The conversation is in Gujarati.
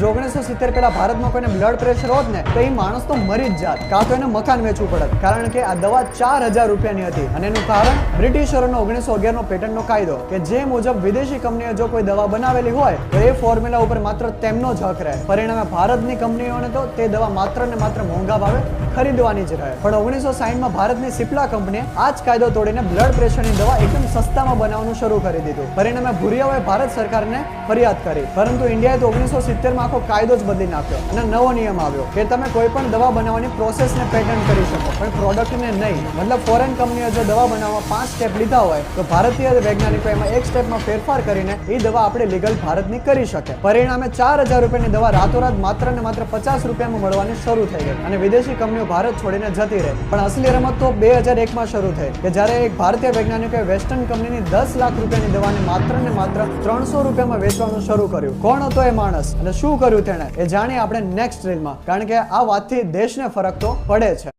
જો 1970 પહેલા ભારતમાં કોઈને બ્લડ પ્રેશર હોત ને તો એ માણસ તો મરી જ જાત, કાં તો એને મકાન વેચવું પડત, કારણ કે આ દવા 4000 રૂપિયાની હતી. અને એનું કારણ બ્રિટિશરોનો 1911 નો પેટન્ટનો કાયદો, કે જે મુજબ વિદેશી કંપનીઓ જો કોઈ દવા બનાવેલી હોય તો એ ફોર્મ્યુલા ઉપર માત્ર તેમનો જ હક રહે. પરિણામે ભારતની કંપનીઓને તો તે દવા માત્ર ને માત્ર મોંઘા ભાવે ખરીદવાની જ રહે. પણ 1960 માં ભારતની સિપ્લા કંપનીએ આ જ કાયદો તોડીને બ્લડ પ્રેશરની દવા એકદમ સસ્તામાં બનાવવાનું શરૂ કરી દીધું. પરિણામે ભુરિયાઓએ ભારત સરકારને ફરિયાદ કરી, પરંતુ ઇન્ડિયાએ તો 1970 માં આખો કાયદો જ બદલી નાખ્યો અને નવો નિયમ આવ્યો કે તમે કોઈ પણ દવા બનાવવાની પ્રોસેસને પેટન્ટ કરી શકો પણ પ્રોડક્ટને નહીં. મતલબ ફોરેન કંપનીઓ જો દવા બનાવવામાં 5 સ્ટેપ લીધા હોય તો ભારતીય વૈજ્ઞાનિકો એમાં એક સ્ટેપમાં ફેરફાર કરીને એ દવા આપણે લીગલ ભારતની કરી શકે. પરિણામે 4000 રૂપિયાની દવા રાતોરાત માત્ર ને માત્ર 50 રૂપિયામાં મળવાની શરૂ થઈ ગઈ અને વિદેશી કંપનીઓ ભારત છોડીને જતી રહી. પણ અસલી રમત તો 2001 માં શરૂ થઈ કે જ્યારે એક ભારતીય વૈજ્ઞાનિકોએ વેસ્ટર્ન કંપનીની 10 લાખ રૂપિયાની દવાને માત્ર ને માત્ર 300 રૂપિયામાં વેચવાનું શરૂ કર્યું. કોણ હતો એ માણસ અને શું કર્યું તેણે એ જાણીએ આપણે નેક્સ્ટ રીલમાં, કારણ કે આ વાતથી દેશને ફરક તો પડે છે.